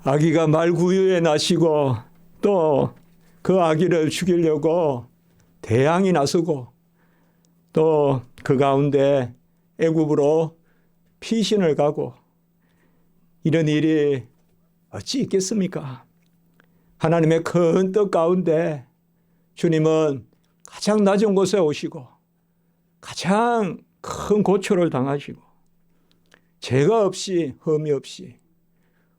아기가 말구유에 나시고 또 그 아기를 죽이려고 대항이 나서고 또 그 가운데 애굽으로 피신을 가고 이런 일이 어찌 있겠습니까? 하나님의 큰 뜻 가운데 주님은 가장 낮은 곳에 오시고 가장 큰 고초를 당하시고 죄가 없이 흠이 없이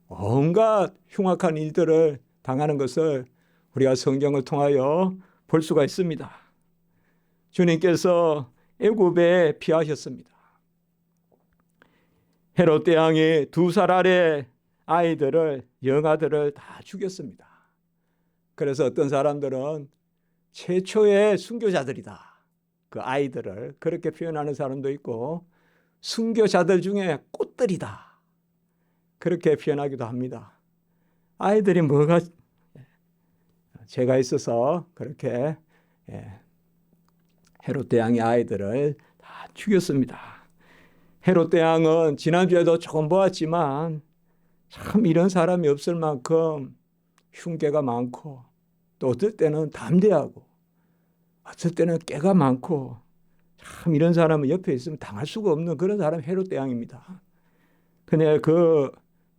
온갖 흉악한 일들을 당하는 것을 우리가 성경을 통하여 볼 수가 있습니다. 주님께서 애굽에 피하셨습니다. 헤롯 대왕이 2살 아래 아이들을, 영아들을 다 죽였습니다. 그래서 어떤 사람들은 최초의 순교자들이다, 그 아이들을 그렇게 표현하는 사람도 있고, 순교자들 중에 꽃들이다, 그렇게 표현하기도 합니다. 아이들이 뭐가 죄가 있어서 그렇게 헤롯 대왕의 아이들을 다 죽였습니다. 헤롯 대왕은 지난주에도 조금 보았지만 참 이런 사람이 없을 만큼 흉계가 많고 또 어떨 때는 담대하고 어떨 때는 깨가 많고 참 이런 사람은 옆에 있으면 당할 수가 없는 그런 사람이 헤롯 대왕입니다. 그런데 그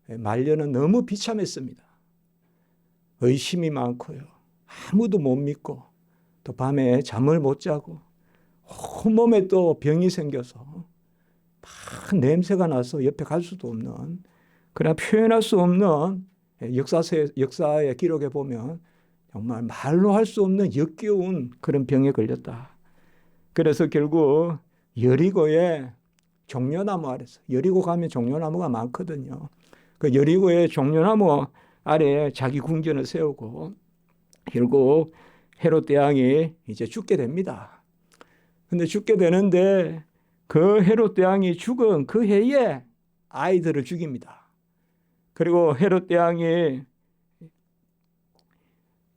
말년은 너무 비참했습니다. 의심이 많고요. 아무도 못 믿고 또 밤에 잠을 못 자고 온몸에 또 병이 생겨서 막 냄새가 나서 옆에 갈 수도 없는, 그러나 표현할 수 없는, 역사의 기록에 보면 정말 말로 할 수 없는 역겨운 그런 병에 걸렸다. 그래서 결국 여리고의 종려나무 아래서, 여리고 가면 종려나무가 많거든요. 그 여리고의 종려나무 아래에 자기 궁전을 세우고 결국 헤롯 대왕이 이제 죽게 됩니다. 근데 죽게 되는데 그 헤롯 대왕이 죽은 그 해에 아이들을 죽입니다. 그리고 헤롯 대왕이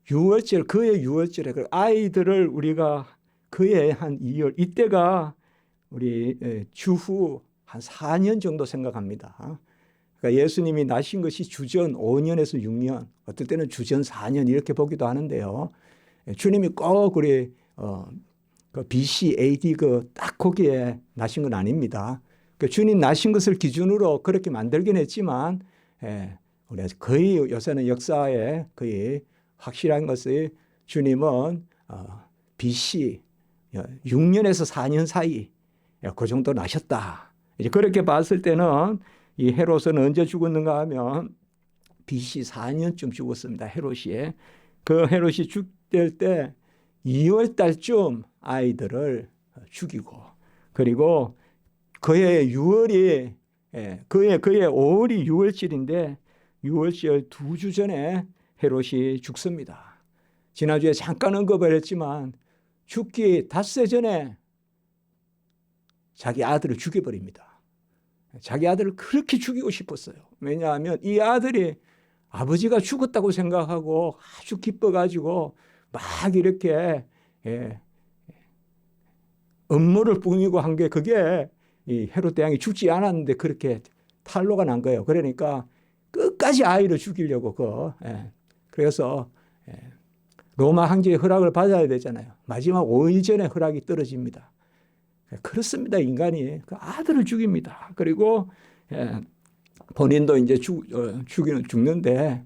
유월절, 그의 유월절에 아이들을 우리가 그의 한 2월, 이때가 우리 주후 한 4년 정도 생각합니다. 그러니까 예수님이 나신 것이 주전 5년에서 6년, 어떨 때는 주전 4년 이렇게 보기도 하는데요. 주님이 꼭 우리 그 BC, AD 딱 거기에 나신 건 아닙니다. 그 주님 나신 것을 기준으로 그렇게 만들긴 했지만, 우리가 거의 요새는 역사에 거의 확실한 것이 주님은 BC 6년에서 4년 사이 그 정도 나셨다. 이제 그렇게 봤을 때는 이 헤롯은 언제 죽었는가 하면 BC 4년쯤 죽었습니다. 헤롯이. 그 헤롯이 죽을 때 2월 달쯤 아이들을 죽이고, 그리고 그의 6월이 그의 5월이 6월절인데 6월절 2주 전에 헤롯이 죽습니다. 지난주에 잠깐 언급을 했지만 죽기 닷새 전에 자기 아들을 죽여버립니다. 자기 아들을 그렇게 죽이고 싶었어요. 왜냐하면 이 아들이 아버지가 죽었다고 생각하고 아주 기뻐가지고 막 이렇게 음모를 꾸미고 한 게, 그게 이 헤롯 대왕이 죽지 않았는데 그렇게 탄로가 난 거예요. 그러니까 끝까지 아이를 죽이려고 그래서 로마 황제의 허락을 받아야 되잖아요. 마지막 5일 전에 허락이 떨어집니다. 그렇습니다. 인간이 그 아들을 죽입니다. 그리고 본인도 이제 죽는데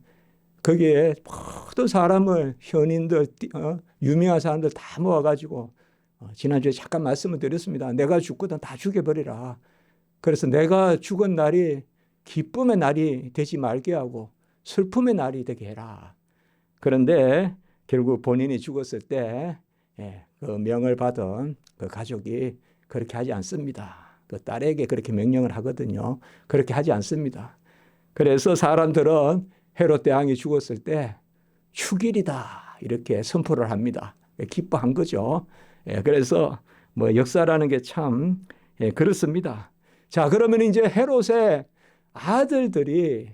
거기에 모든 사람을, 현인들, 유명한 사람들 다 모아가지고 지난주에 잠깐 말씀을 드렸습니다. 내가 죽거든 다 죽여버리라. 그래서 내가 죽은 날이 기쁨의 날이 되지 말게 하고 슬픔의 날이 되게 해라. 그런데 결국 본인이 죽었을 때 그 명을 받은 그 가족이 그렇게 하지 않습니다. 그 딸에게 그렇게 명령을 하거든요. 그렇게 하지 않습니다. 그래서 사람들은 헤롯 대왕이 죽었을 때 축일이다 이렇게 선포를 합니다. 기뻐한 거죠. 그래서 뭐 역사라는 게 참 그렇습니다. 자, 그러면 이제 헤롯의 아들들이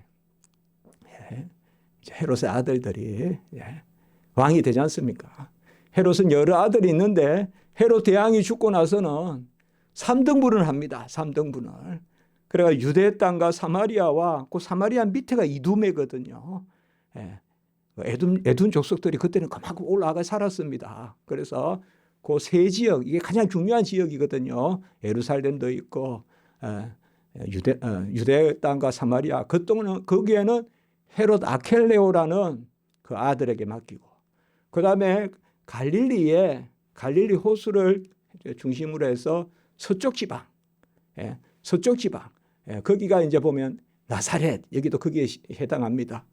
왕이 되지 않습니까? 헤롯은 여러 아들이 있는데 헤롯 대왕이 죽고 나서는 3등분을 합니다. 3등분을. 그래가 유대 땅과 사마리아와 그 사마리아 밑에가 이두메거든요. 예. 에돔 족속들이 그때는 그만큼 올라가 살았습니다. 그래서 그 세 지역, 이게 가장 중요한 지역이거든요. 예루살렘도 있고 유대 땅과 사마리아. 거기에는 헤롯 아켈레오라는 그 아들에게 맡기고, 그 다음에 갈릴리 호수를 중심으로 해서 서쪽 지방, 거기가 이제 보면 나사렛, 여기도 거기에 해당합니다.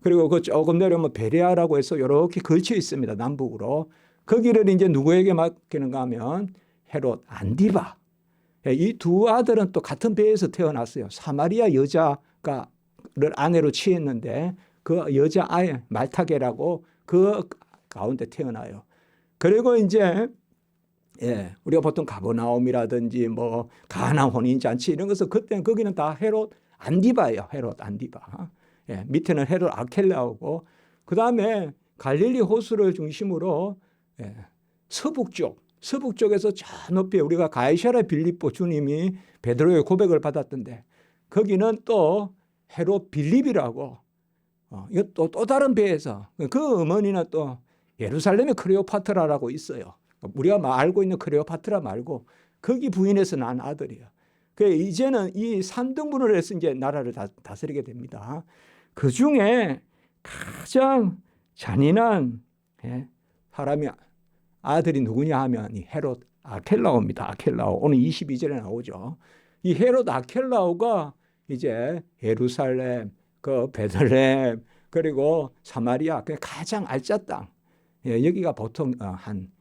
그리고 그 조금 내려오면 베레아라고 해서 이렇게 걸쳐 있습니다. 남북으로. 거기를 이제 누구에게 맡기는가 하면 헤롯 안디바. 이 두 아들은 또 같은 배에서 태어났어요. 사마리아 여자가 아내로 취했는데 그 여자 아이 말타게라고 그 가운데 태어나요. 그리고 이제 우리가 보통 가버나움이라든지 뭐 가나 혼인잔치 이런 것은 그때는 거기는 다 헤롯 안디바예요. 헤롯 안디바. 밑에는 헤롯 아켈라오고, 그 다음에 갈릴리 호수를 중심으로 서북쪽에서 저 높이 우리가 가이사랴 빌립보 주님이 베드로의 고백을 받았던데 거기는 또 헤롯 빌립이라고, 이거 또 다른 배에서 그 어머니는 또 예루살렘의 클레오파트라라고 있어요. 우리가 알고 있는 클레오파트라 말고 거기 부인에서 난 아들이에요. 이제는 이 3등분을 해서 이제 나라를 다스리게 됩니다. 그 중에 가장 잔인한 사람이 아들이 누구냐 하면 이 헤롯 아켈라오입니다. 아켈라오. 오늘 22절에 나오죠. 이 헤롯 아켈라오가 이제 예루살렘, 그 베들레헴, 그리고 사마리아, 그 가장 알짜 땅. 여기가 보통 한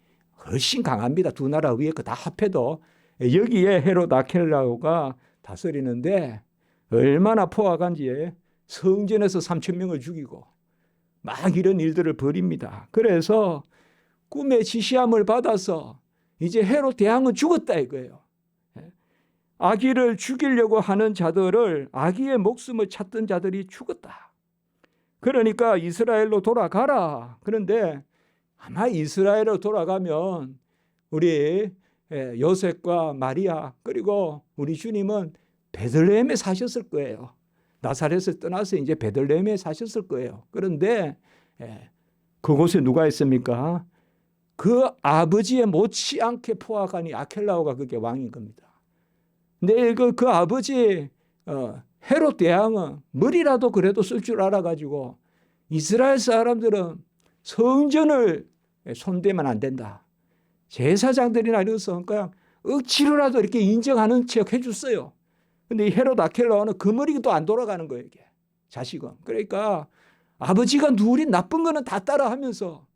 훨씬 강합니다. 두 나라 위에 거 다 합해도 여기에 헤롯 아켈라오가 다스리는데 얼마나 포악한지 성전에서 3,000명을 죽이고 막 이런 일들을 벌입니다. 그래서 꿈의 지시함을 받아서 이제 헤롯 대왕은 죽었다 이거예요. 아기를 죽이려고 하는 자들을, 아기의 목숨을 찾던 자들이 죽었다. 그러니까 이스라엘로 돌아가라. 그런데 아마 이스라엘로 돌아가면 우리 요셉과 마리아 그리고 우리 주님은 베들레헴에 사셨을 거예요. 나사렛을 떠나서 이제 베들레헴에 사셨을 거예요. 그런데 그곳에 누가 있습니까? 그 아버지의 못지않게 포악한 이 아켈라오가 그게 왕인 겁니다. 근데 그 아버지 헤롯 대왕은 머리라도 그래도 쓸 줄 알아가지고 이스라엘 사람들은 성전을 손대면 안 된다. 제사장들이나 이래서 그냥 억지로라도 이렇게 인정하는 척 해줬어요. 근데 이 헤롯 아켈라오는 그 머리도 안 돌아가는 거예요, 이게. 자식은. 그러니까 아버지가 누린 나쁜 거는 다 따라하면서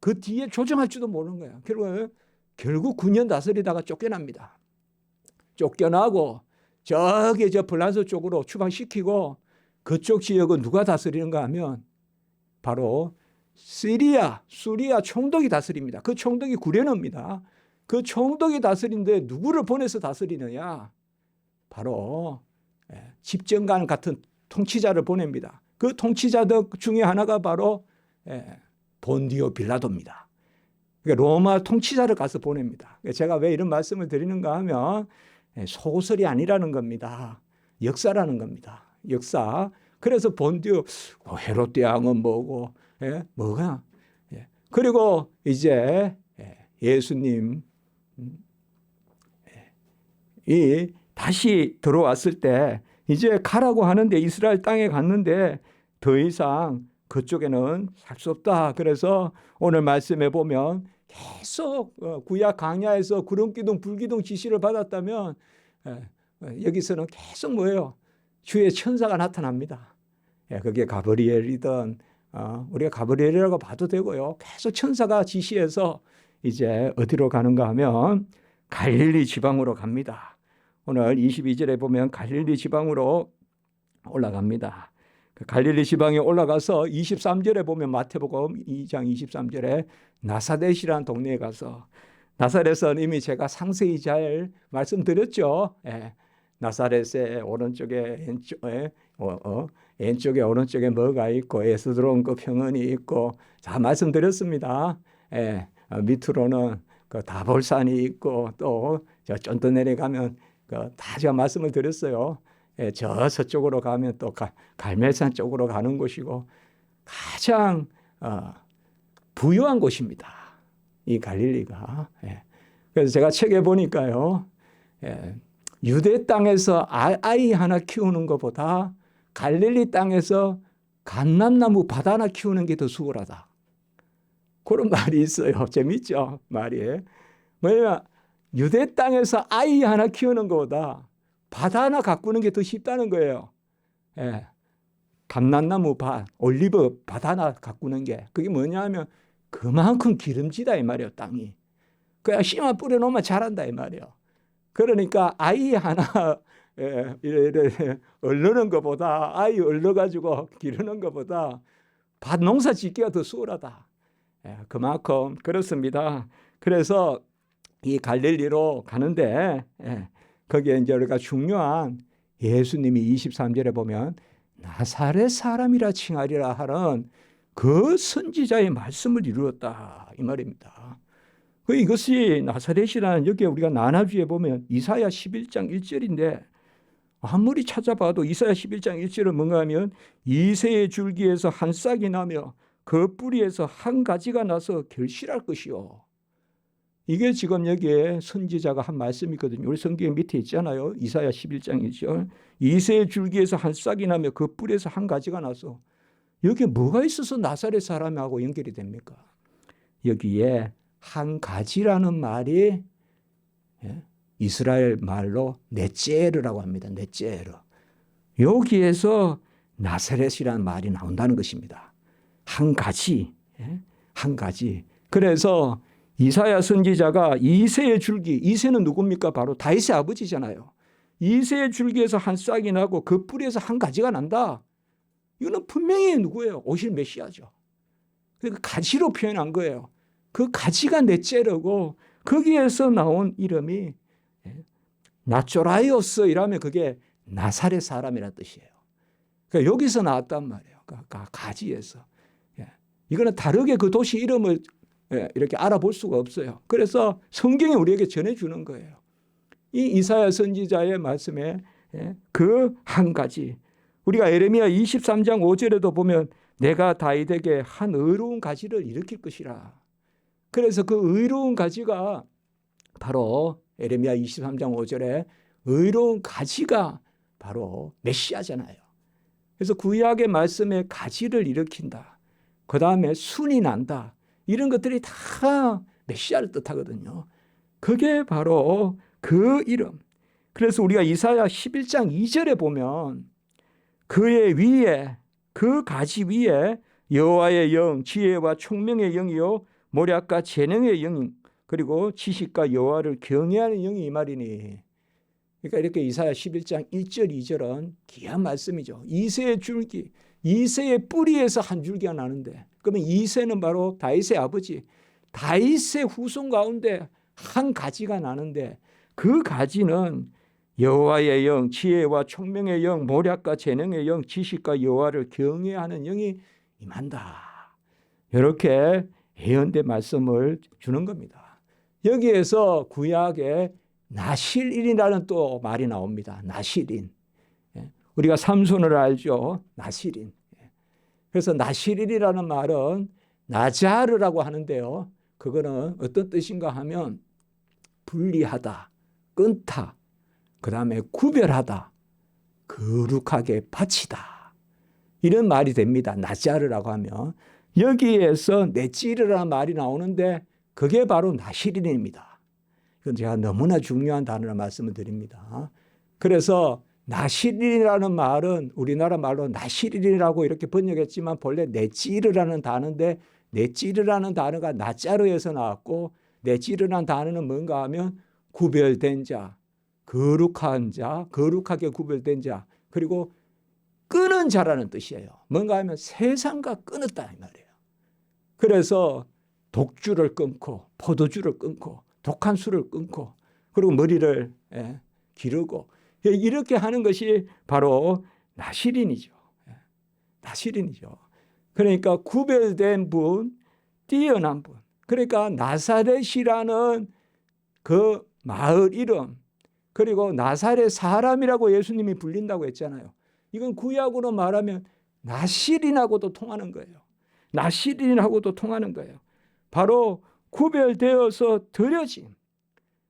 그 뒤에 조정할 줄도 모르는 거예요. 결국 9년 다스리다가 쫓겨납니다. 쫓겨나고 저기 저 블라서 쪽으로 추방시키고 그쪽 지역은 누가 다스리는가 하면 바로 수리아 총독이 다스립니다. 그 총독이 구레너입니다. 그 총독이 다스리는데 누구를 보내서 다스리느냐? 바로 집정관 같은 통치자를 보냅니다. 그 통치자들 중에 하나가 바로 본디오 빌라도입니다. 그러니까 로마 통치자를 가서 보냅니다. 제가 왜 이런 말씀을 드리는가 하면 소설이 아니라는 겁니다. 역사라는 겁니다. 역사. 그래서 본디오 헤롯 대왕은 뭐고 뭐가 그리고 이제 예수님 이 다시 들어왔을 때 이제 가라고 하는데 이스라엘 땅에 갔는데 더 이상 그쪽에는 살 수 없다. 그래서 오늘 말씀해 보면 계속 구약 광야에서 구름기둥 불기둥 지시를 받았다면 여기서는 계속 뭐예요? 주의 천사가 나타납니다. 그게 가브리엘이든 우리가 가브리엘이라고 봐도 되고요. 계속 천사가 지시해서 이제 어디로 가는가 하면 갈릴리 지방으로 갑니다. 오늘 22절에 보면 갈릴리 지방으로 올라갑니다. 갈릴리 지방에 올라가서 23절에 보면 마태복음 2장 23절에 나사렛이라는 동네에 가서 나사렛은 이미 제가 상세히 잘 말씀드렸죠. 나사렛의 오른쪽에 왼쪽에 오른쪽에 뭐가 있고 에스드론급 평원이 있고 다 말씀드렸습니다. 밑으로는 그 다볼산이 있고 또 저 쫀더 내려가면 다 제가 말씀을 드렸어요. 저 서쪽으로 가면 또 갈멜산 쪽으로 가는 곳이고 가장 부유한 곳입니다. 이 갈릴리가. 그래서 제가 책에 보니까요, 유대 땅에서 아이 하나 키우는 것보다 갈릴리 땅에서 감람나무 밭 하나 키우는 게 더 수월하다. 그런 말이 있어요. 재밌죠? 말이. 뭐냐면 유대 땅에서 아이 하나 키우는 것보다 밭 하나 가꾸는 게 더 쉽다는 거예요. 감람나무 밭, 올리브 밭 하나 가꾸는 게. 그게 뭐냐면 그만큼 기름지다 이 말이에요. 땅이. 그냥 씨만 뿌려놓으면 자란다 이 말이에요. 그러니까 아이 하나 얼르는 것보다, 아이 얼러가지고 기르는 것보다 밭 농사 짓기가 더 수월하다. 그만큼 그렇습니다. 그래서 이 갈릴리로 가는데 거기에 이제 우리가 중요한 예수님이 23절에 보면 나사렛 사람이라 칭하리라 하는 그 선지자의 말씀을 이루었다 이 말입니다. 이것이 나사렛이라는, 여기에 우리가 나나주에 보면 이사야 11장 1절인데 아무리 찾아봐도 이사야 11장 1절은 뭔가 하면 이새의 줄기에서 한 싹이 나며 그 뿌리에서 한 가지가 나서 결실할 것이요. 이게 지금 여기에 선지자가 한 말씀이거든요. 우리 성경 밑에 있잖아요. 이사야 11장 1절. 이새의 줄기에서 한 싹이 나며 그 뿌리에서 한 가지가 나서. 여기에 뭐가 있어서 나사렛 사람하고 연결이 됩니까? 여기에 한 가지라는 말이 이스라엘 말로 넷제르라고 합니다. 넷제르. 여기에서 나사렛이라는 말이 나온다는 것입니다. 한 가지, 한 가지. 그래서 이사야 선지자가 이새의 줄기, 이새는 누굽니까? 바로 다윗의 아버지잖아요. 이새의 줄기에서 한 싹이 나고 그 뿌리에서 한 가지가 난다. 이거는 분명히 누구예요? 오실 메시아죠. 그러니까 가지로 표현한 거예요. 그 가지가 넷제르고 거기에서 나온 이름이 나쪼라이오스 이라면 그게 나사렛 사람이라는 뜻이에요. 그러니까 여기서 나왔단 말이에요. 그러니까 가지에서. 이거는 다르게 그 도시 이름을 이렇게 알아볼 수가 없어요. 그래서 성경이 우리에게 전해주는 거예요. 이 이사야 선지자의 말씀에 그 한 가지. 우리가 예레미야 23장 5절에도 보면 내가 다윗에게 한 의로운 가지를 일으킬 것이라. 그래서 그 의로운 가지가 바로 예레미야 23장 5절에 의로운 가지가 바로 메시아잖아요. 그래서 구약의 말씀에 가지를 일으킨다. 그 다음에 순이 난다. 이런 것들이 다 메시아를 뜻하거든요. 그게 바로 그 이름. 그래서 우리가 이사야 11장 2절에 보면 그의 위에, 그 가지 위에 여호와의 영, 지혜와 총명의 영이요 모략과 재능의 영, 그리고 지식과 여호와를 경외하는 영이 이 말이니. 그러니까 이렇게 이사야 11장 1절 2절은 귀한 말씀이죠. 이새의 줄기, 이새의 뿌리에서 한 줄기가 나는데, 그러면 이새는 바로 다윗의 아버지, 다윗의 후손 가운데 한 가지가 나는데 그 가지는 여호와의 영, 지혜와 총명의 영, 모략과 재능의 영, 지식과 여호와를 경외하는 영이 임한다. 이렇게 예언된 말씀을 주는 겁니다. 여기에서 구약에 나실인이라는 또 말이 나옵니다. 나실인. 우리가 삼손을 알죠. 나실인. 그래서 나실인이라는 말은 나자르라고 하는데요. 그거는 어떤 뜻인가 하면 분리하다, 끊다, 그 다음에 구별하다, 거룩하게 바치다. 이런 말이 됩니다. 나자르라고 하면. 여기에서 넷지르라는 말이 나오는데 그게 바로 나실인입니다. 이건 제가 너무나 중요한 단어라 말씀을 드립니다. 그래서 나실인이라는 말은 우리나라 말로 나실인이라고 이렇게 번역했지만 본래 넷지르라는 단어인데 넷지르라는 단어가 나자르에서 나왔고 넷지르라는 단어는 뭔가 하면 구별된 자, 거룩한 자, 거룩하게 구별된 자, 그리고 끊은 자라는 뜻이에요. 뭔가 하면 세상과 끊었다 이 말이에요. 그래서 독주를 끊고 포도주를 끊고 독한 술을 끊고 그리고 머리를 기르고 이렇게 하는 것이 바로 나실인이죠. 나실인이죠. 그러니까 구별된 분, 뛰어난 분. 그러니까 나사렛이라는 그 마을 이름, 그리고 나사렛 사람이라고 예수님이 불린다고 했잖아요. 이건 구약으로 말하면 나시린하고도 통하는 거예요. 나시린하고도 통하는 거예요. 바로 구별되어서 드려짐.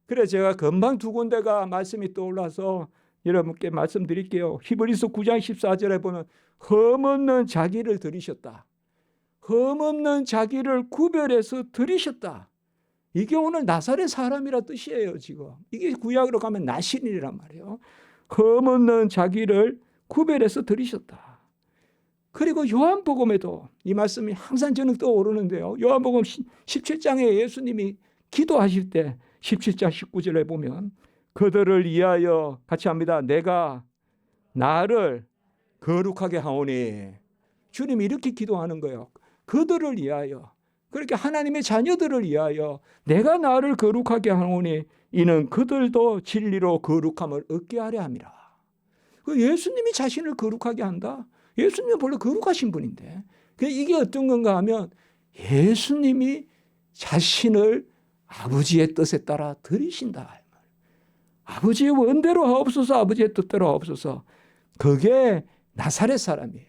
그래 제가 금방 두 군데가 말씀이 떠올라서 여러분께 말씀드릴게요. 히브리서 9장 14절에 보면 흠없는 자기를 드리셨다. 흠없는 자기를 구별해서 드리셨다. 이게 오늘 나사렛 사람이라 뜻이에요. 지금 이게 구약으로 가면 나신이란 말이에요. 흠없는 자기를 구별해서 드리셨다. 그리고 요한복음에도 이 말씀이 항상 저는 떠오르는데요. 요한복음 17장에 예수님이 기도하실 때 17장 19절에 보면 그들을 위하여 같이 합니다. 내가 나를 거룩하게 하오니. 주님이 이렇게 기도하는 거예요. 그들을 위하여. 그렇게 하나님의 자녀들을 위하여 내가 나를 거룩하게 하오니 이는 그들도 진리로 거룩함을 얻게 하려 함이라. 예수님이 자신을 거룩하게 한다. 예수님은 본래 거룩하신 분인데 이게 어떤 건가 하면 예수님이 자신을 아버지의 뜻에 따라 드리신다. 아버지의 원대로 하옵소서, 아버지의 뜻대로 하옵소서. 그게 나사렛 사람이에요.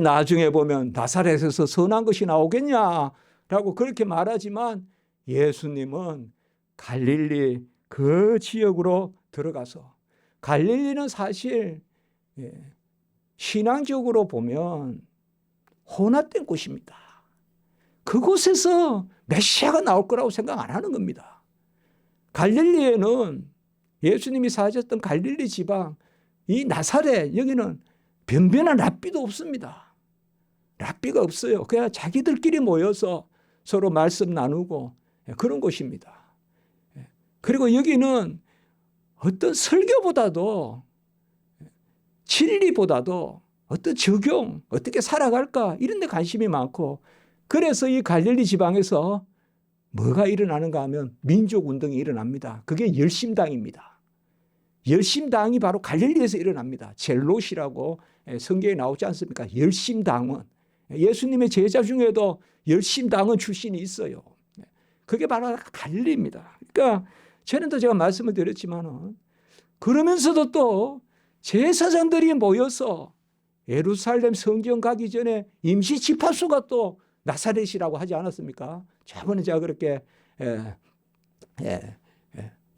나중에 보면 나사렛에서 선한 것이 나오겠냐라고 그렇게 말하지만 예수님은 갈릴리 그 지역으로 들어가서 갈릴리는 사실 신앙적으로 보면 혼합된 곳입니다. 그곳에서 메시아가 나올 거라고 생각 안 하는 겁니다. 갈릴리에는 예수님이 사셨던 갈릴리 지방, 이 나사렛 여기는 변변한 랍비도 없습니다. 랍비가 없어요. 그냥 자기들끼리 모여서 서로 말씀 나누고 그런 곳입니다. 그리고 여기는 어떤 설교보다도 진리보다도 어떤 적용, 어떻게 살아갈까 이런 데 관심이 많고 그래서 이 갈릴리 지방에서 뭐가 일어나는가 하면 민족운동이 일어납니다. 그게 열심당입니다. 열심당이 바로 갈릴리에서 일어납니다. 젤롯이라고 성경에 나오지 않습니까? 열심당은. 예수님의 제자 중에도 열심당은 출신이 있어요. 그게 바로 갈릴리입니다. 그러니까 전에도 제가 말씀을 드렸지만은 그러면서도 또 제사장들이 모여서 예루살렘 성전 가기 전에 임시 집합소가 또 나사렛이라고 하지 않았습니까? 저번에 제가 그렇게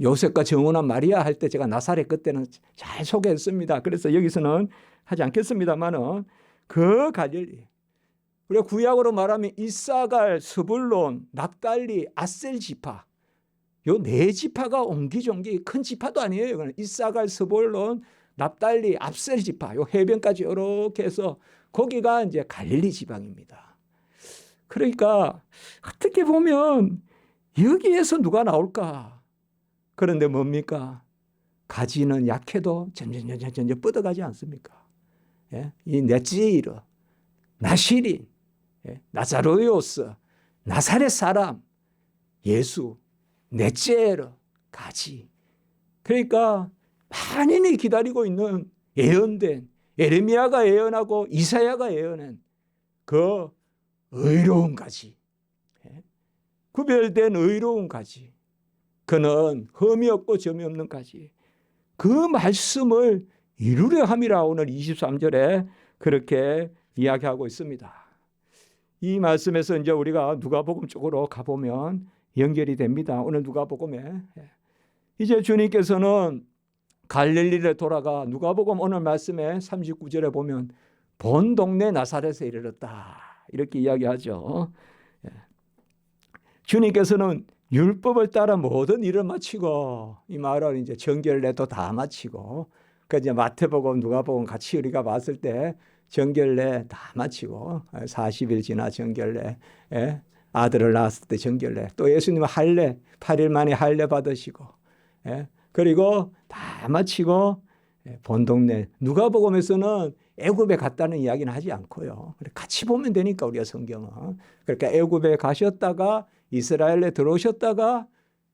요셉과 정혼한 마리아 할 때 제가 나사렛 그때는 잘 소개했습니다. 그래서 여기서는 하지 않겠습니다만은 그 갈릴리 우리가 구약으로 말하면 이사갈, 스불론, 납달리, 아셀 지파 요 네 지파가 옹기종기 큰 지파도 아니에요. 이거는 이사갈, 스불론, 납달리, 압셀 지파 요 해변까지 이렇게 해서 거기가 이제 갈릴리 지방입니다. 그러니까 어떻게 보면 여기에서 누가 나올까? 그런데 뭡니까? 가지는 약해도 점점 뻗어가지 않습니까? 이 네찌르, 나시린, 나자로요스, 나사렛 사람, 예수, 네찌르, 가지. 그러니까 만인이 기다리고 있는 예언된 예레미야가 예언하고 이사야가 예언한 그 의로운 가지, 구별된 의로운 가지, 그는 흠이 없고 점이 없는 가지, 그 말씀을 이루려 함이라 오늘 23절에 그렇게 이야기하고 있습니다. 이 말씀에서 이제 우리가 누가복음 쪽으로 가보면 연결이 됩니다. 오늘 누가복음에 이제 주님께서는 갈릴리에 돌아가 누가복음 오늘 말씀에 39절에 보면 본 동네 나사렛에 이르렀다. 이렇게 이야기하죠. 주님께서는 율법을 따라 모든 일을 마치고 이 말을 이제 정결례도 다 마치고 그 이제 마태복음 누가복음 같이 우리가 봤을 때 정결례 다 마치고 40일 지나 정결례 아들을 낳았을 때 정결례 또 예수님은 할례 8일 만에 할례 받으시고 그리고 다 마치고 본 동네 누가복음에서는 애굽에 갔다는 이야기는 하지 않고요. 같이 보면 되니까 우리가 성경은. 그러니까 애굽에 가셨다가 이스라엘에 들어오셨다가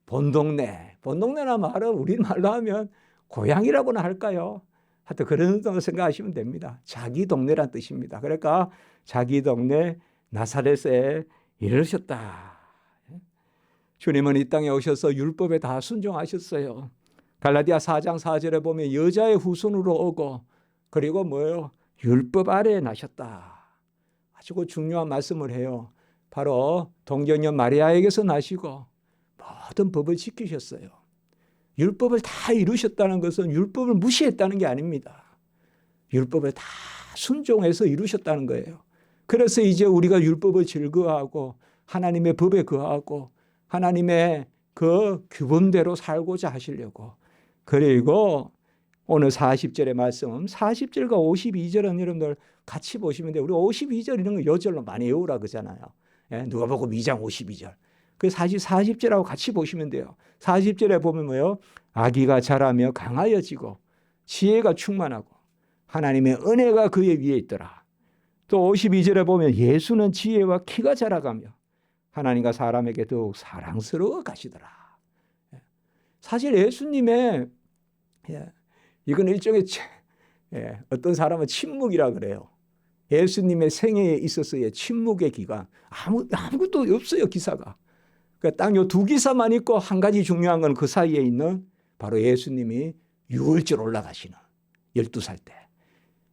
본 동네란 말은 우리말로 하면 고향이라고나 할까요? 하여튼 그런 생각하시면 됩니다. 자기 동네란 뜻입니다. 그러니까 자기 동네 나사렛에 이르셨다. 주님은 이 땅에 오셔서 율법에 다 순종하셨어요. 갈라디아 4장 4절에 보면 여자의 후손으로 오고 그리고 뭐예요? 율법 아래에 나셨다. 아주 중요한 말씀을 해요. 바로 동정녀 마리아에게서 나시고 모든 법을 지키셨어요. 율법을 다 이루셨다는 것은 율법을 무시했다는 게 아닙니다. 율법을 다 순종해서 이루셨다는 거예요. 그래서 이제 우리가 율법을 즐거워하고 하나님의 법에 거하고 하나님의 그 규범대로 살고자 하시려고. 그리고 오늘 40절의 말씀 40절과 52절은 여러분들 같이 보시면 돼요. 우리 52절 이런 거 요절로 많이 외우라 그러잖아요. 누가복음 2장 52절. 그 사실 40절하고 같이 보시면 돼요. 40절에 보면 뭐예요? 아기가 자라며 강하여지고 지혜가 충만하고 하나님의 은혜가 그의 위에 있더라. 또 52절에 보면 예수는 지혜와 키가 자라가며 하나님과 사람에게 더욱 사랑스러워 가시더라. 사실 예수님의 이건 일종의 어떤 사람은 침묵이라 그래요. 예수님의 생애에 있어서의 침묵의 기간 아무것도 없어요. 기사가. 딱 요 두 기사만 있고 한 가지 중요한 건 그 사이에 있는 바로 예수님이 유월절 올라가시는 12살 때.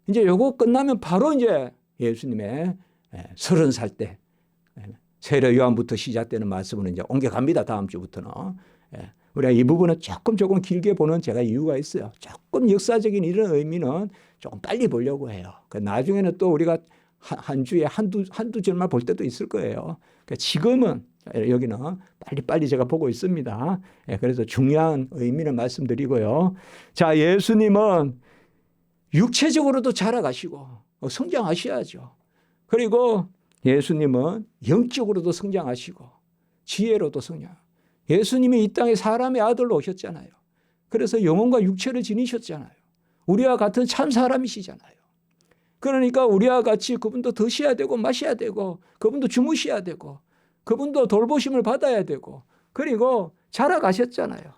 이제 요거 끝나면 바로 이제 예수님의 30살 때 세례 요한부터 시작되는 말씀으로 이제 옮겨갑니다. 다음 주부터는. 우리가 이 부분은 조금 길게 보는 제가 이유가 있어요. 조금 역사적인 이런 의미는 조금 빨리 보려고 해요. 나중에는 또 우리가 한 주에 한두 절만 볼 때도 있을 거예요. 지금은 여기는 빨리 제가 보고 있습니다. 그래서 중요한 의미를 말씀드리고요. 자, 예수님은 육체적으로도 자라가시고 성장하셔야죠. 그리고 예수님은 영적으로도 성장하시고 지혜로도 성장. 예수님이 이 땅에 사람의 아들로 오셨잖아요. 그래서 영혼과 육체를 지니셨잖아요. 우리와 같은 참 사람이시잖아요. 그러니까 우리와 같이 그분도 드셔야 되고 마셔야 되고 그분도 주무셔야 되고 그분도 돌보심을 받아야 되고 그리고 자라가셨잖아요.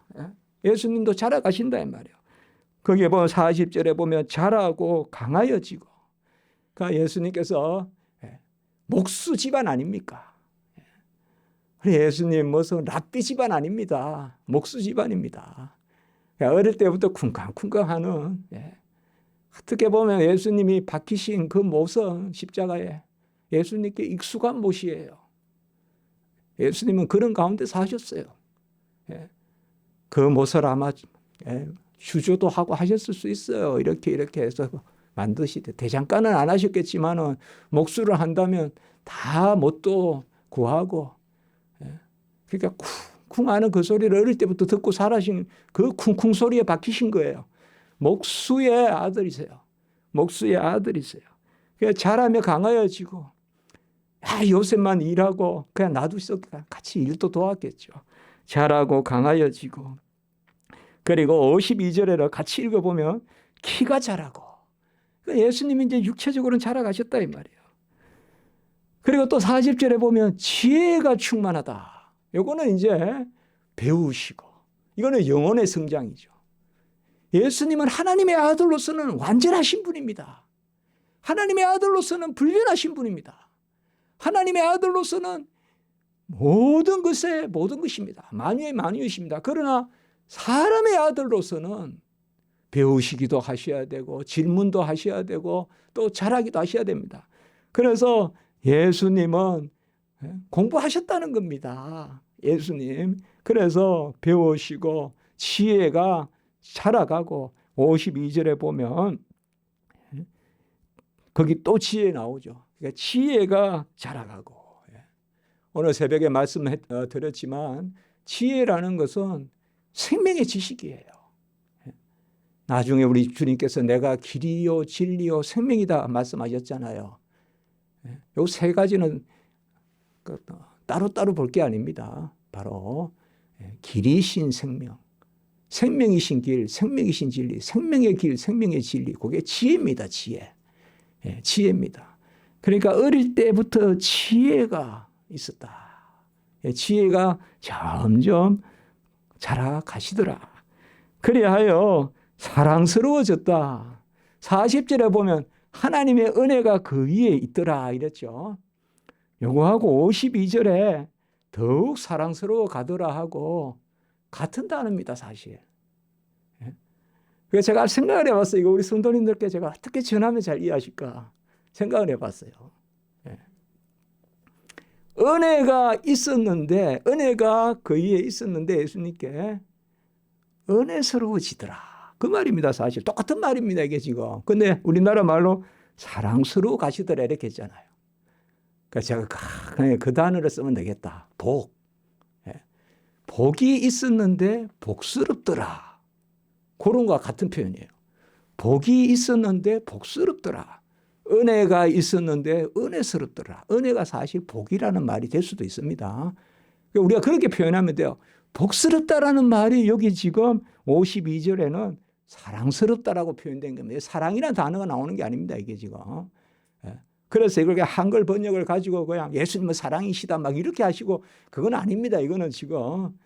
예수님도 자라가신다 이 말이에요. 거기에 보면 40절에 보면 자라고 강하여지고. 그러니까 예수님께서 목수 집안 아닙니까? 예수님 무슨 랍비 집안 아닙니다. 목수 집안입니다. 어릴 때부터 쿵쾅쿵쾅하는 어떻게 보면 예수님이 박히신 그 모습 십자가에 예수님께 익숙한 모습이에요. 예수님은 그런 가운데 사셨어요. 그 모습을 아마 주조도 하고 하셨을 수 있어요. 이렇게 해서 만드시되 대장간은 안 하셨겠지만은 목수를 한다면 다 뭣도 구하고 그러니까 쿵쿵 하는 그 소리를 어릴 때부터 듣고 살아신 그 쿵쿵 소리에 박히신 거예요. 목수의 아들이세요. 목수의 아들이세요. 그러니까 자라며 강하여지고 요셉만 일하고 그냥 놔두서 같이 일도 도왔겠죠. 자라고 강하여지고 그리고 52절에 같이 읽어보면 키가 자라고 그러니까 예수님이 이제 육체적으로는 자라가셨다 이 말이에요. 그리고 또 40절에 보면 지혜가 충만하다. 요거는 이제 배우시고 이거는 영혼의 성장이죠. 예수님은 하나님의 아들로서는 완전하신 분입니다. 하나님의 아들로서는 불변하신 분입니다. 하나님의 아들로서는 모든 것의 모든 것입니다. 만유의 만유이십니다. 그러나 사람의 아들로서는 배우시기도 하셔야 되고 질문도 하셔야 되고 또 잘하기도 하셔야 됩니다. 그래서 예수님은 공부하셨다는 겁니다. 예수님. 그래서 배우시고 지혜가 자라가고 52절에 보면 거기 또 지혜 나오죠. 그러니까 지혜가 자라가고 오늘 새벽에 말씀드렸지만 지혜라는 것은 생명의 지식이에요. 나중에 우리 주님께서 내가 길이요 진리요 생명이다 말씀하셨잖아요. 이 세 가지는 따로따로 볼 게 아닙니다. 바로 길이신 생명, 생명이신 길, 생명이신 진리, 생명의 길, 생명의 진리. 그게 지혜입니다. 지혜. 지혜입니다. 그러니까 어릴 때부터 지혜가 있었다. 지혜가 점점 자라가시더라. 그리하여 사랑스러워졌다. 40절에 보면 하나님의 은혜가 그 위에 있더라 이랬죠. 요거하고 52절에 더욱 사랑스러워 가더라 하고 같은 단어입니다. 사실. 그래서 제가 생각을 해봤어요. 이거 우리 성도님들께 제가 어떻게 전하면 잘 이해하실까 생각을 해봤어요. 예. 은혜가 있었는데, 은혜가 그 위에 있었는데 예수님께 은혜스러워지더라. 그 말입니다. 사실 똑같은 말입니다. 이게 지금. 근데 우리나라 말로 사랑스러워 가시더라 이렇게 했잖아요. 그래서 제가 그냥 그 단어를 쓰면 되겠다. 복. 예. 복이 있었는데 복스럽더라. 그런 거와 같은 표현이에요. 복이 있었는데 복스럽더라. 은혜가 있었는데 은혜스럽더라. 은혜가 사실 복이라는 말이 될 수도 있습니다. 우리가 그렇게 표현하면 돼요. 복스럽다라는 말이 여기 지금 52절에는 사랑스럽다라고 표현된 겁니다. 사랑이라는 단어가 나오는 게 아닙니다. 이게 지금. 그래서 이걸 한글 번역을 가지고 그냥 예수님은 사랑이시다 막 이렇게 하시고 그건 아닙니다. 이거는 지금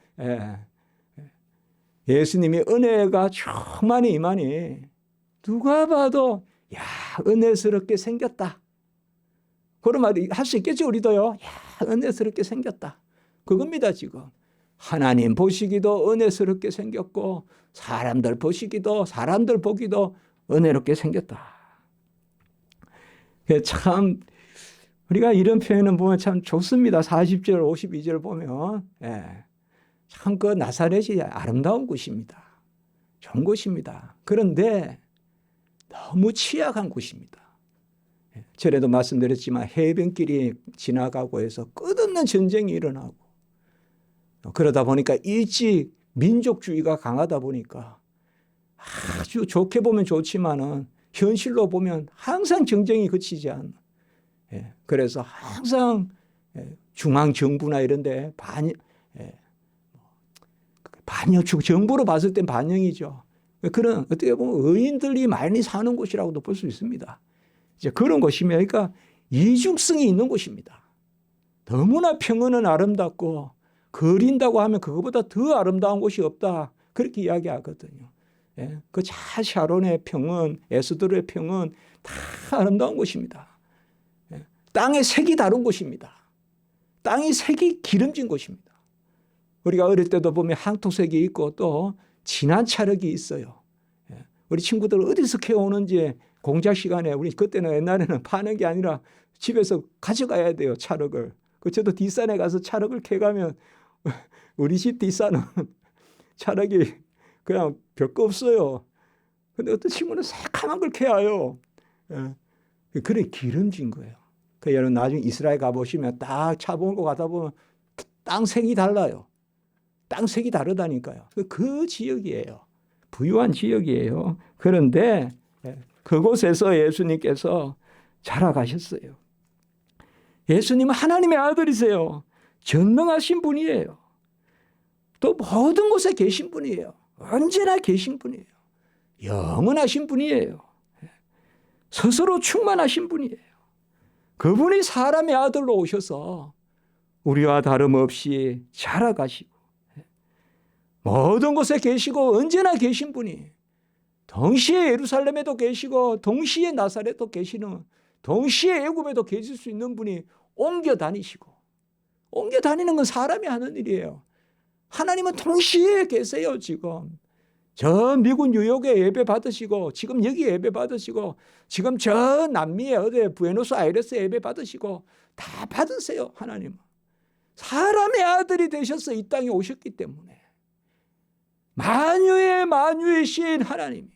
예수님이 은혜가 충만히 임하니 누가 봐도 야 은혜스럽게 생겼다. 그런 말 할 수 있겠죠 우리도요. 야 은혜스럽게 생겼다. 그겁니다 지금. 하나님 보시기도 은혜스럽게 생겼고 사람들 보시기도 사람들 보기도 은혜롭게 생겼다. 참 우리가 이런 표현을 보면 참 좋습니다. 40절 52절 보면 참 그 나사렛이 아름다운 곳입니다. 좋은 곳입니다. 그런데 너무 취약한 곳입니다. 전에도 말씀드렸지만 해변길이 지나가고 해서 끝없는 전쟁이 일어나고 그러다 보니까 일찍 민족주의가 강하다 보니까 아주 좋게 보면 좋지만은 현실로 보면 항상 정쟁이 그치지 않는. 그래서 항상 중앙정부나 이런 데 반역, 정부로 봤을 땐 반영이죠. 그런 어떻게 보면 의인들이 많이 사는 곳이라고도 볼 수 있습니다. 이제 그런 곳이면 그러니까 이중성이 있는 곳입니다. 너무나 평안은 아름답고 거린다고 하면 그거보다 더 아름다운 곳이 없다. 그렇게 이야기하거든요. 그 샤론의 평은, 에스더의 평은 다 아름다운 곳입니다. 땅의 색이 다른 곳입니다. 땅의 색이 기름진 곳입니다. 우리가 어릴 때도 보면 항토색이 있고 또 진한 찰흙이 있어요. 우리 친구들 어디서 캐오는지 공작 시간에 우리 그때는 옛날에는 파는 게 아니라 집에서 가져가야 돼요. 찰흙을. 저도 뒷산에 가서 찰흙을 캐가면 우리 집 뒷산은 찰흙이 그냥 별거 없어요. 근데 어떤 친구는 새카만 걸 캐와요. 그래 기름진 거예요. 그 여러분 나중에 이스라엘 가보시면 딱 차 보고 가다 보면 땅색이 달라요. 땅색이 다르다니까요. 그 지역이에요. 부유한 지역이에요. 그런데 그곳에서 예수님께서 자라가셨어요. 예수님은 하나님의 아들이세요. 전능하신 분이에요. 또 모든 곳에 계신 분이에요. 언제나 계신 분이에요. 영원하신 분이에요. 스스로 충만하신 분이에요. 그분이 사람의 아들로 오셔서 우리와 다름없이 자라가시고 모든 곳에 계시고 언제나 계신 분이 동시에 예루살렘에도 계시고 동시에 나사렛도 계시는 동시에 애굽에도 계실 수 있는 분이 옮겨 다니시고 옮겨 다니는 건 사람이 하는 일이에요. 하나님은 동시에 계세요. 지금 저 미국 뉴욕에 예배 받으시고 지금 여기 예배 받으시고 지금 저 남미에 어디 부에노스아이레스 예배 받으시고 다 받으세요. 하나님은 사람의 아들이 되셔서 이 땅에 오셨기 때문에 만유의 하나님이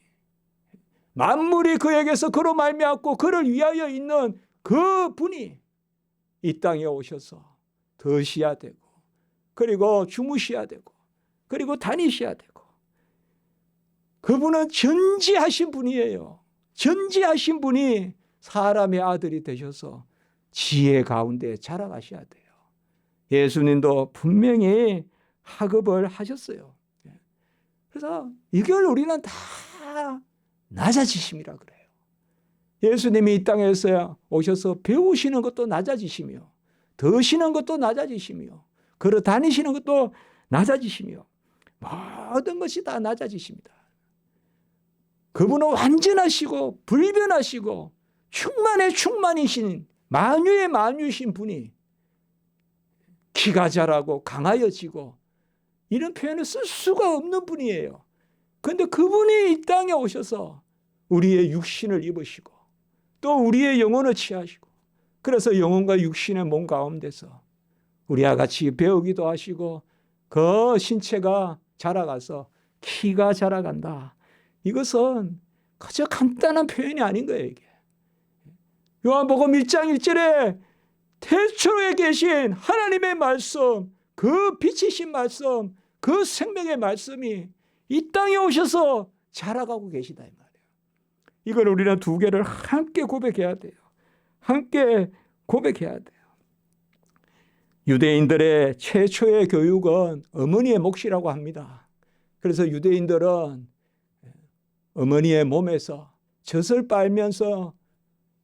만물이 그에게서 그로 말미암고 그를 위하여 있는 그 분이 이 땅에 오셔서 드셔야 되고 그리고 주무셔야 되고 그리고 다니셔야 되고 그분은 전지하신 분이에요. 전지하신 분이 사람의 아들이 되셔서 지혜 가운데 자라가셔야 돼요. 예수님도 분명히 학업을 하셨어요. 그래서 이걸 우리는 다 낮아지심이라 그래요. 예수님이 이 땅에서 오셔서 배우시는 것도 낮아지시며 드시는 것도 낮아지시며 걸어 다니시는 것도 낮아지시며 모든 것이 다 낮아지십니다. 그분은 완전하시고 불변하시고 충만이신 만유의 만유이신 분이 키가 자라고 강하여지고 이런 표현을 쓸 수가 없는 분이에요. 그런데 그분이 이 땅에 오셔서 우리의 육신을 입으시고 또 우리의 영혼을 취하시고 그래서 영혼과 육신의 몸 가운데서 우리와 같이 배우기도 하시고 그 신체가 자라가서 키가 자라간다. 이것은 그저 간단한 표현이 아닌 거예요. 이게. 요한복음 1장 1절에 태초에 계신 하나님의 말씀, 그 빛이신 말씀, 그 생명의 말씀이 이 땅에 오셔서 자라가고 계시다 이 말이에요. 이걸 우리는 두 개를 함께 고백해야 돼요. 함께 고백해야 돼요. 유대인들의 최초의 교육은 어머니의 몫이라고 합니다. 그래서 유대인들은 어머니의 몸에서 젖을 빨면서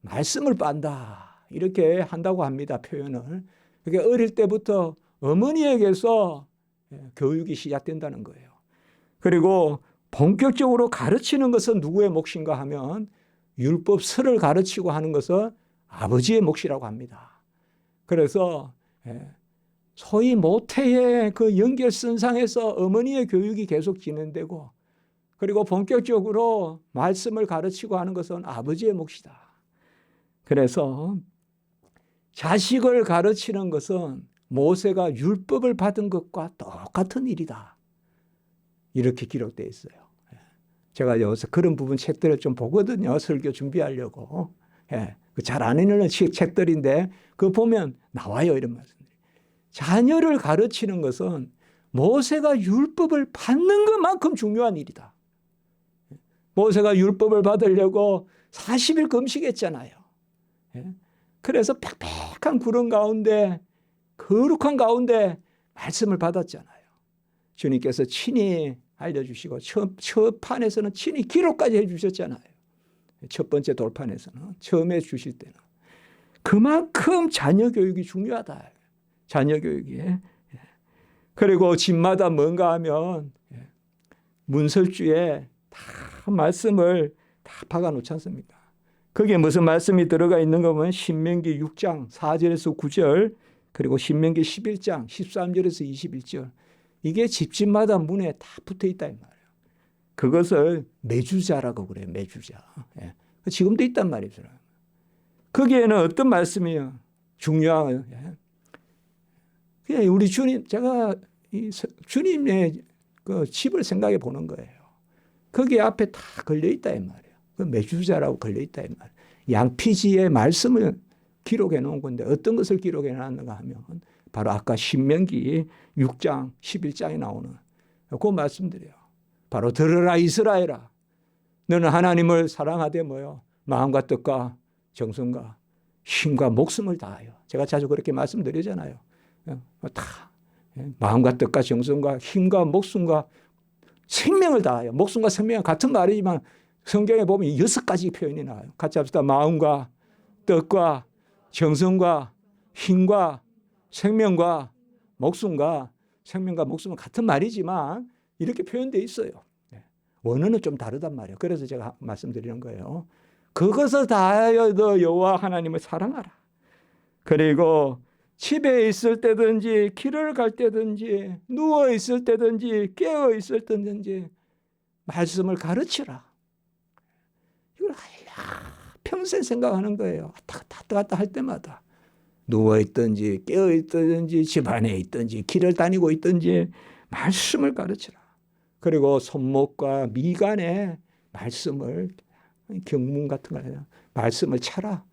말씀을 빤다. 이렇게 한다고 합니다. 표현을. 그러니까 어릴 때부터 어머니에게서 교육이 시작된다는 거예요. 그리고 본격적으로 가르치는 것은 누구의 몫인가 하면 율법서를 가르치고 하는 것은 아버지의 몫이라고 합니다. 그래서 소위 모태의 그 연결선상에서 어머니의 교육이 계속 진행되고 그리고 본격적으로 말씀을 가르치고 하는 것은 아버지의 몫이다. 그래서 자식을 가르치는 것은 모세가 율법을 받은 것과 똑같은 일이다. 이렇게 기록되어 있어요. 제가 여기서 그런 부분 책들을 좀 보거든요. 설교 준비하려고. 잘 안 읽는 책들인데 그거 보면 나와요. 이런 말씀들이. 자녀를 가르치는 것은 모세가 율법을 받는 것만큼 중요한 일이다. 모세가 율법을 받으려고 40일 금식했잖아요. 그래서 빽빽한 구름 가운데 거룩한 가운데 말씀을 받았잖아요. 주님께서 친히 알려주시고 첫 판에서는 친히 기록까지 해주셨잖아요. 첫 번째 돌판에서는 처음에 주실 때는 그만큼 자녀 교육이 중요하다. 자녀 교육이. 그리고 집마다 뭔가 하면 문설주에 다 말씀을 다 박아놓지 않습니까? 거기에 무슨 말씀이 들어가 있는 거 보면 신명기 6장 4절에서 9절 그리고 신명기 11장 13절에서 21절 이게 집집마다 문에 다 붙어 있다 이 말이에요. 그것을 매주자라고 그래요. 매주자. 지금도 있단 말이죠. 거기에는 어떤 말씀이요? 중요한 그냥 우리 주님 제가 주님의 그 집을 생각해 보는 거예요. 거기 앞에 다 걸려 있다 이 말이에요. 그 매주자라고 걸려 있다 이 말이에요. 양피지의 말씀을 기록해 놓은 건데 어떤 것을 기록해 놨는가 하면 바로 아까 신명기 6장 11장에 나오는 그 말씀들이에요. 바로 들으라 이스라엘아 너는 하나님을 사랑하되 뭐요? 마음과 뜻과 정성과 힘과 목숨을 다하여 제가 자주 그렇게 말씀드리잖아요. 다 마음과 뜻과 정성과 힘과 목숨과 생명을 다하여 목숨과 생명은 같은 말이지만 성경에 보면 6가지 표현이 나와요. 같이 합시다. 마음과 뜻과 정성과 힘과 생명과 목숨과 생명과 목숨은 같은 말이지만 이렇게 표현되어 있어요. 원어는 좀 다르단 말이에요. 그래서 제가 말씀드리는 거예요. 그것을 다하여 너 여호와 하나님을 사랑하라. 그리고 집에 있을 때든지 길을 갈 때든지 누워 있을 때든지 깨어 있을 때든지 말씀을 가르치라. 이걸 평생 생각하는 거예요. 왔다 갔다 할 때마다 누워 있든지 깨어 있든지 집 안에 있든지 길을 다니고 있든지 말씀을 가르치라. 그리고 손목과 미간에 말씀을 경문 같은 거 말씀을 차라.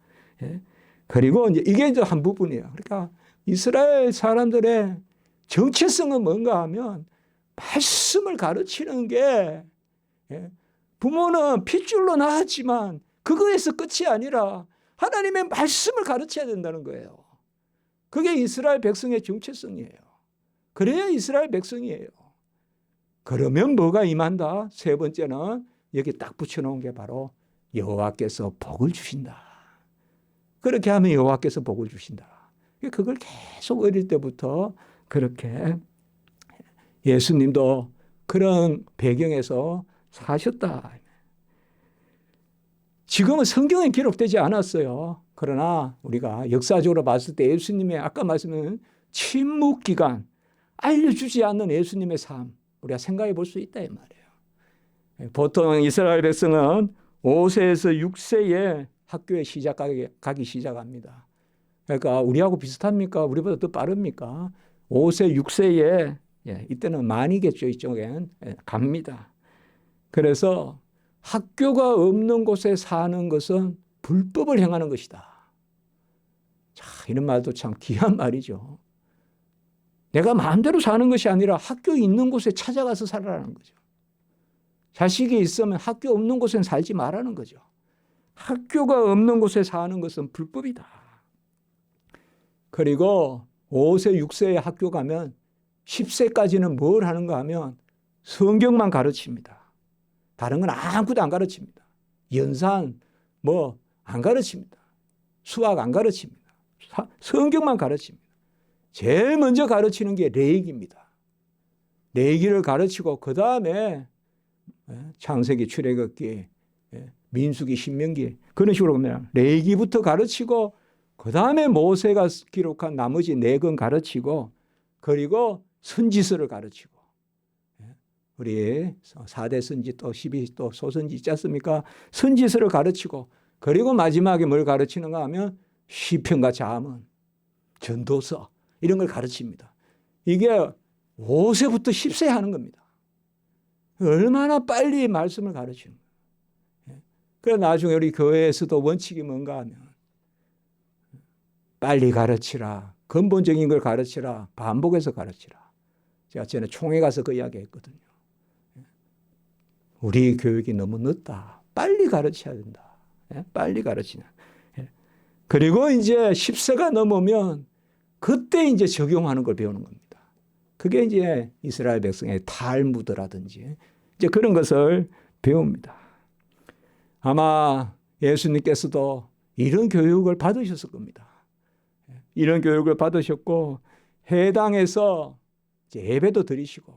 그리고 이게 이제 한 부분이에요. 그러니까 이스라엘 사람들의 정체성은 뭔가 하면 말씀을 가르치는 게 부모는 핏줄로 낳았지만 그거에서 끝이 아니라 하나님의 말씀을 가르쳐야 된다는 거예요. 그게 이스라엘 백성의 정체성이에요. 그래야 이스라엘 백성이에요. 그러면 뭐가 임한다? 세 번째는 여기 딱 붙여놓은 게 바로 여호와께서 복을 주신다. 그렇게 하면 여호와께서 복을 주신다. 그걸 계속 어릴 때부터 그렇게 예수님도 그런 배경에서 사셨다. 지금은 성경에 기록되지 않았어요. 그러나 우리가 역사적으로 봤을 때 예수님의 아까 말씀은 침묵 기간, 알려주지 않는 예수님의 삶 우리가 생각해 볼 수 있다 이 말이에요. 보통 이스라엘 백성은 5세에서 6세에 학교에 가기 시작합니다. 그러니까 우리하고 비슷합니까? 우리보다 더 빠릅니까? 5세, 6세에 이때는 많이겠죠. 이쪽엔 갑니다. 그래서 학교가 없는 곳에 사는 것은 불법을 행하는 것이다. 자, 이런 말도 참 귀한 말이죠. 내가 마음대로 사는 것이 아니라 학교 있는 곳에 찾아가서 살아라는 거죠. 자식이 있으면 학교 없는 곳엔 살지 말라는 거죠. 학교가 없는 곳에 사는 것은 불법이다. 그리고 5세, 6세에 학교 가면 10세까지는 뭘 하는가 하면 성경만 가르칩니다. 다른 건 아무것도 안 가르칩니다. 연산 뭐 안 가르칩니다. 수학 안 가르칩니다. 성경만 가르칩니다. 제일 먼저 가르치는 게 레위기입니다. 레위기를 가르치고 그 다음에 창세기, 출애굽기, 민수기, 신명기 그런 식으로 보면 레위기부터 가르치고 그 다음에 모세가 기록한 나머지 4권 가르치고 그리고 선지서를 가르치고 우리 4대 선지 또 12또 소선지 있지 않습니까? 선지서를 가르치고 그리고 마지막에 뭘 가르치는가 하면 시편과 잠언, 전도서 이런 걸 가르칩니다. 이게 5세부터 10세 하는 겁니다. 얼마나 빨리 말씀을 가르치는 거예요. 그래서 나중에 우리 교회에서도 원칙이 뭔가 하면 빨리 가르치라. 근본적인 걸 가르치라. 반복해서 가르치라. 제가 전에 총회 가서 그 이야기 했거든요. 우리 교육이 너무 늦다. 빨리 가르쳐야 된다. 빨리 가르치냐. 그리고 이제 10세가 넘으면 그때 이제 적용하는 걸 배우는 겁니다. 그게 이제 이스라엘 백성의 탈무드라든지 이제 그런 것을 배웁니다. 아마 예수님께서도 이런 교육을 받으셨을 겁니다. 이런 교육을 받으셨고 회당에서 이제 예배도 드리시고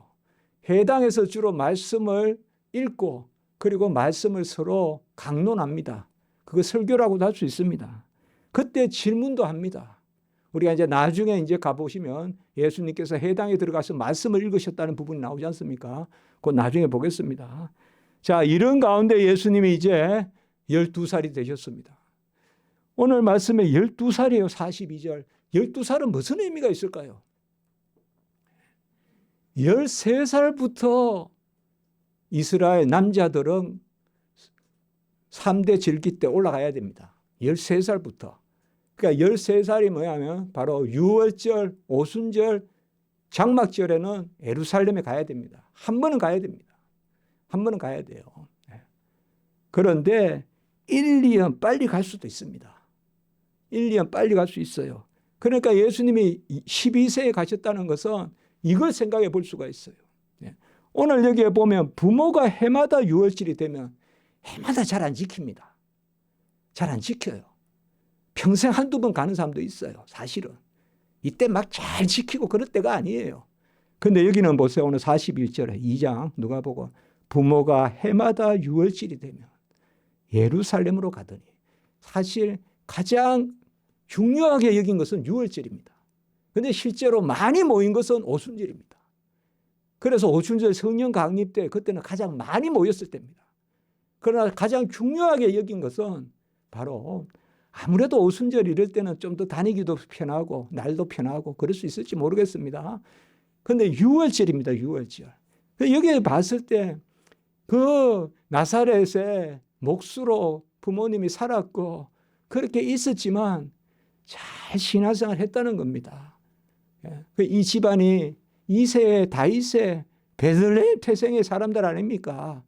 회당에서 주로 말씀을 읽고 그리고 말씀을 서로 강론합니다. 그거 설교라고도 할 수 있습니다. 그때 질문도 합니다. 우리가 이제 나중에 이제 가보시면 예수님께서 회당에 들어가서 말씀을 읽으셨다는 부분이 나오지 않습니까? 그건 나중에 보겠습니다. 자, 이런 가운데 예수님이 이제 12살이 되셨습니다. 오늘 말씀에 12살이에요. 42절. 12살은 무슨 의미가 있을까요? 13살부터 이스라엘 남자들은 3대 절기 때 올라가야 됩니다. 13살부터. 그러니까 13살이 뭐냐면 바로 유월절, 오순절, 장막절에는 예루살렘에 가야 됩니다. 한 번은 가야 됩니다. 한 번은 가야 돼요. 그런데 1, 2년 빨리 갈 수도 있습니다. 1, 2년 빨리 갈 수 있어요. 그러니까 예수님이 12세에 가셨다는 것은 이걸 생각해 볼 수가 있어요. 오늘 여기에 보면 부모가 해마다 유월절이 되면 해마다 잘 안 지킵니다. 잘 안 지켜요. 평생 한두 번 가는 사람도 있어요. 사실은. 이때 막 잘 지키고 그럴 때가 아니에요. 근데 여기는 보세요. 오늘 41절에 2장 누가 보고 부모가 해마다 유월절이 되면 예루살렘으로 가더니 사실 가장 중요하게 여긴 것은 유월절입니다. 그런데 실제로 많이 모인 것은 오순절입니다. 그래서 오순절 성령 강림 때 그때는 가장 많이 모였을 때입니다. 그러나 가장 중요하게 여긴 것은 바로 아무래도 오순절 이럴 때는 좀 더 다니기도 편하고 날도 편하고 그럴 수 있을지 모르겠습니다. 그런데 유월절입니다. 유월절. 여기에 봤을 때 그 나사렛에 목수로 부모님이 살았고 그렇게 있었지만 잘 신앙생활을 했다는 겁니다. 이 집안이 2세 다윗의 베들레헴 태생의 사람들 아닙니까?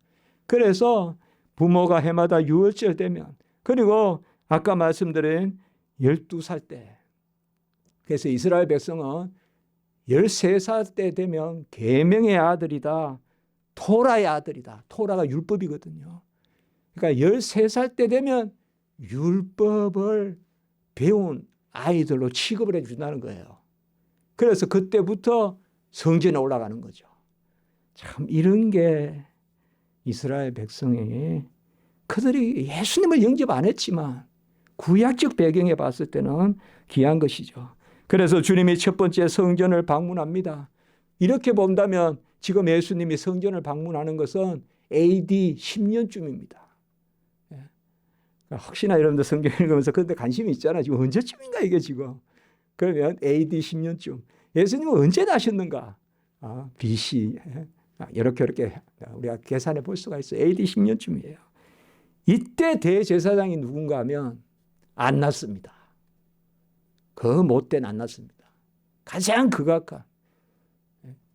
그래서 부모가 해마다 유월절 되면 그리고 아까 말씀드린 12살 때 그래서 이스라엘 백성은 13살 때 되면 계명의 아들이다. 토라의 아들이다. 토라가 율법이거든요. 그러니까 13살 때 되면 율법을 배운 아이들로 취급을 해준다는 거예요. 그래서 그때부터 성전에 올라가는 거죠. 참 이런 게 이스라엘 백성이 그들이 예수님을 영접 안 했지만 구약적 배경에 봤을 때는 귀한 것이죠. 그래서 주님이 첫 번째 성전을 방문합니다. 이렇게 본다면 지금 예수님이 성전을 방문하는 것은 AD 10년쯤입니다. 혹시나 여러분들 성경 읽으면서 그런데 관심이 있잖아. 지금 언제쯤인가 이게 지금. 그러면 AD 10년쯤. 예수님은 언제 나셨는가? BC. 이렇게 우리가 계산해 볼 수가 있어요. AD 10년쯤이에요. 이때 대제사장이 누군가 하면 안났습니다. 그 못된 안났습니다. 가장 극악한.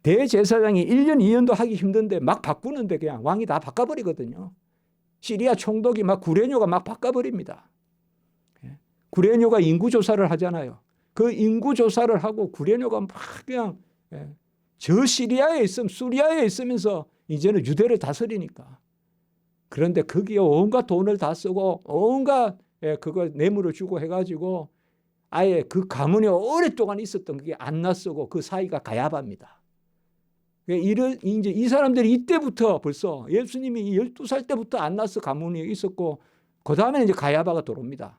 대제사장이 1년, 2년도 하기 힘든데 막 바꾸는데 그냥 왕이 다 바꿔버리거든요. 시리아 총독이 막 구레뇨가 막 바꿔버립니다. 구레뇨가 인구조사를 하잖아요. 그 인구조사를 하고 구레뇨가 막 그냥 저 시리아에 있으면 수리아에 있으면서 이제는 유대를 다스리니까. 그런데 거기에 온갖 돈을 다 쓰고 온갖 그거 뇌물을 주고 해가지고 아예 그 가문이 오랫동안 있었던 그게 안나쓰고 그 사이가 가야바입니다. 이제 이 사람들이 이때부터 벌써 예수님이 12살 때부터 안나스 가문이 있었고 그 다음에 이제 가야바가 들어옵니다.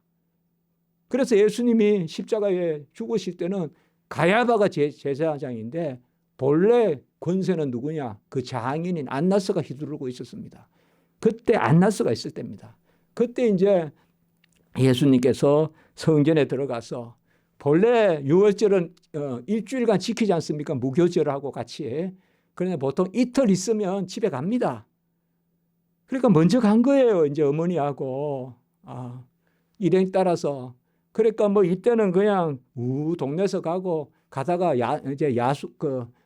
그래서 예수님이 십자가에 죽으실 때는 가야바가 제사장인데 본래 권세는 누구냐? 그 장인인 안나스가 휘두르고 있었습니다. 그때 안나스가 있을 때입니다. 그때 이제 예수님께서 성전에 들어가서 본래 유월절은 일주일간 지키지 않습니까? 무교절하고 같이. 그러나 보통 이틀 있으면 집에 갑니다. 그러니까 먼저 간 거예요. 이제 어머니하고 일행 따라서. 그러니까 뭐 이때는 그냥 동네에서 가고 가다가 이제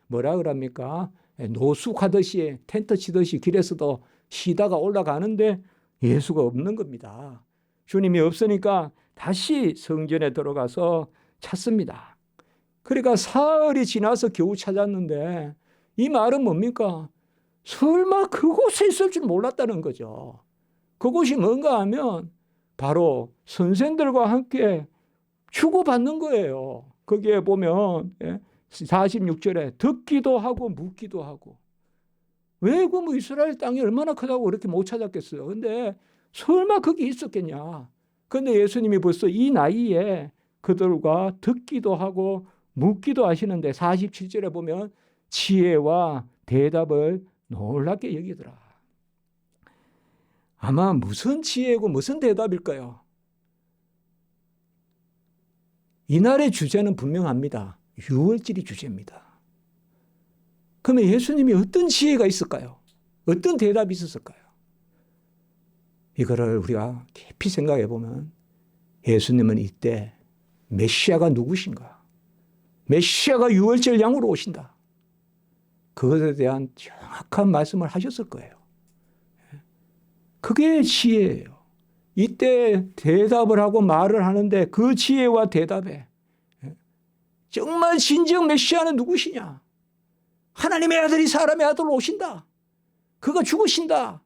뭐라 그럽니까? 노숙하듯이 텐트 치듯이 길에서도 쉬다가 올라가는데 예수가 없는 겁니다. 주님이 없으니까 다시 성전에 들어가서 찾습니다. 그러니까 사흘이 지나서 겨우 찾았는데 이 말은 뭡니까? 설마 그곳에 있을 줄 몰랐다는 거죠. 그곳이 뭔가 하면 바로 선생들과 함께 주고받는 거예요. 거기에 보면 46절에 듣기도 하고 묻기도 하고. 왜 그 뭐 이스라엘 땅이 얼마나 크다고 그렇게 못 찾았겠어요. 근데 설마 거기 있었겠냐. 근데 예수님이 벌써 이 나이에 그들과 듣기도 하고 묻기도 하시는데 47절에 보면 지혜와 대답을 놀랍게 여기더라. 아마 무슨 지혜고 무슨 대답일까요? 이날의 주제는 분명합니다. 유월절이 주제입니다. 그러면 예수님이 어떤 지혜가 있을까요? 어떤 대답이 있었을까요? 이거를 우리가 깊이 생각해 보면 예수님은 이때 메시아가 누구신가? 메시아가 유월절 양으로 오신다. 그것에 대한 정확한 말씀을 하셨을 거예요. 그게 지혜예요. 이때 대답을 하고 말을 하는데 그 지혜와 대답에 정말 진정 메시아는 누구시냐? 하나님의 아들이 사람의 아들로 오신다. 그가 죽으신다.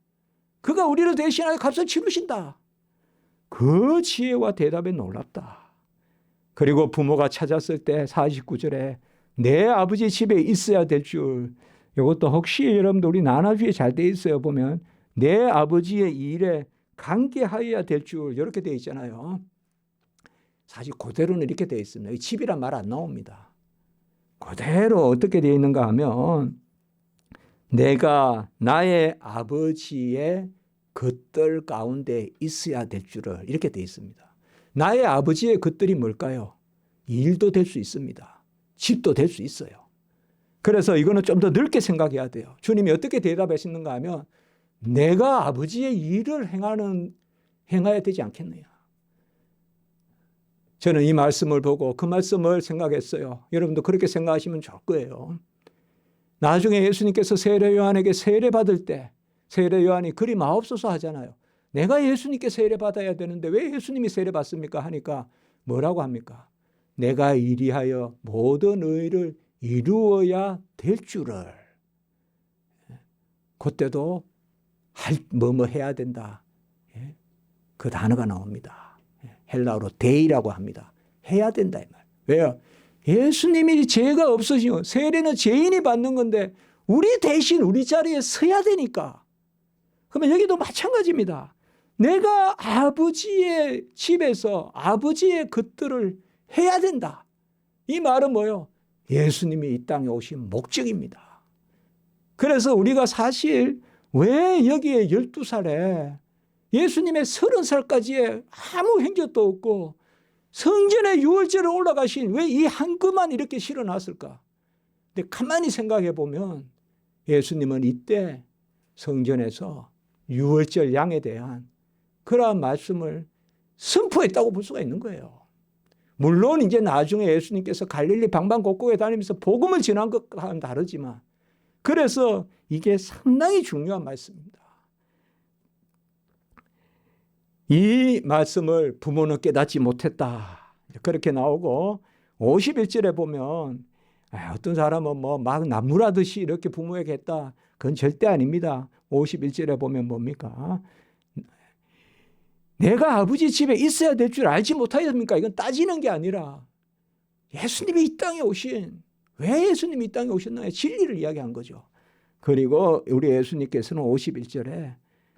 그가 우리를 대신하여 값을 치르신다. 그 지혜와 대답에 놀랍다. 그리고 부모가 찾았을 때 49절에 내 아버지 집에 있어야 될 줄. 이것도 혹시 여러분들 우리 나눠주에 잘 돼 있어요. 보면 내 아버지의 일에 관계하여야 될 줄 이렇게 돼 있잖아요. 사실 그대로는 이렇게 돼 있습니다. 집이란 말 안 나옵니다. 그대로 어떻게 되어 있는가 하면 내가 나의 아버지의 것들 가운데 있어야 될 줄을 이렇게 되어 있습니다. 나의 아버지의 것들이 뭘까요? 일도 될 수 있습니다. 집도 될 수 있어요. 그래서 이거는 좀 더 넓게 생각해야 돼요. 주님이 어떻게 대답하시는가 하면 내가 아버지의 일을 행해야 되지 않겠느냐. 저는 이 말씀을 보고 그 말씀을 생각했어요. 여러분도 그렇게 생각하시면 좋을 거예요. 나중에 예수님께서 세례 요한에게 세례 받을 때 세례 요한이 그리 마옵소서 하잖아요. 내가 예수님께 세례 받아야 되는데 왜 예수님이 세례 받습니까? 하니까 뭐라고 합니까? 내가 이리하여 모든 의를 이루어야 될 줄을. 그때도 뭐뭐 해야 된다. 그 단어가 나옵니다. 헬라어로 데이라고 합니다. 해야 된다 이 말. 왜요? 예수님이 죄가 없으시고 세례는 죄인이 받는 건데 우리 대신 우리 자리에 서야 되니까. 그러면 여기도 마찬가지입니다. 내가 아버지의 집에서 아버지의 것들을 해야 된다. 이 말은 뭐예요? 예수님이 이 땅에 오신 목적입니다. 그래서 우리가 사실 왜 여기에 12살에 예수님의 30살까지의 아무 행적도 없고 성전에 유월절에 올라가신 왜 이 한 그만 이렇게 실어놨을까? 근데 가만히 생각해 보면 예수님은 이때 성전에서 유월절 양에 대한 그러한 말씀을 선포했다고 볼 수가 있는 거예요. 물론 이제 나중에 예수님께서 갈릴리 방방곡곡에 다니면서 복음을 전한 것과는 다르지만 그래서 이게 상당히 중요한 말씀입니다. 이 말씀을 부모는 깨닫지 못했다. 그렇게 나오고 51절에 보면 어떤 사람은 막 나무라듯이 이렇게 부모에게 했다. 그건 절대 아닙니다. 51절에 보면 뭡니까? 내가 아버지 집에 있어야 될 줄 알지 못하였습니까? 이건 따지는 게 아니라 예수님이 이 땅에 오신, 왜 예수님이 이 땅에 오셨나요? 진리를 이야기한 거죠. 그리고 우리 예수님께서는 51절에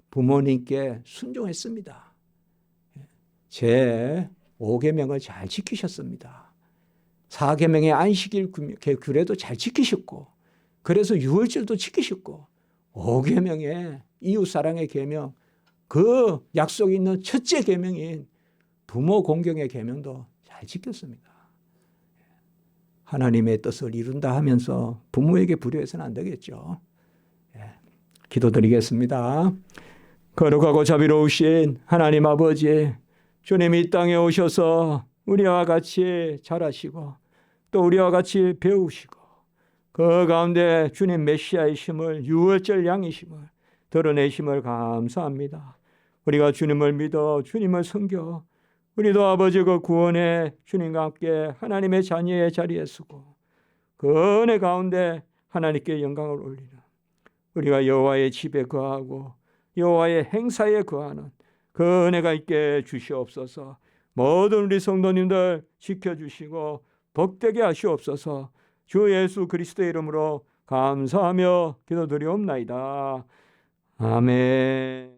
부모님께 순종했습니다. 제 5계명을 잘 지키셨습니다. 4계명의 안식일 규례도 잘 지키셨고 그래서 유월절도 지키셨고 5계명의 이웃사랑의 계명 그 약속이 있는 첫째 계명인 부모 공경의 계명도 잘 지켰습니다. 하나님의 뜻을 이룬다 하면서 부모에게 불효해서는 안 되겠죠. 기도드리겠습니다. 거룩하고 자비로우신 하나님 아버지, 주님이 이 땅에 오셔서 우리와 같이 자라시고 또 우리와 같이 배우시고 그 가운데 주님 메시아이심을 유월절 양이심을 드러내심을 감사합니다. 우리가 주님을 믿어 주님을 섬겨 우리도 아버지 그 구원의 주님과 함께 하나님의 자녀의 자리에 서고 그 은혜 가운데 하나님께 영광을 올리는 우리가 여호와의 집에 거하고 여호와의 행사에 거하는 그 은혜가 있게 주시옵소서. 모든 우리 성도님들 지켜주시고 복되게 하시옵소서. 주 예수 그리스도의 이름으로 감사하며 기도드리옵나이다. 아멘.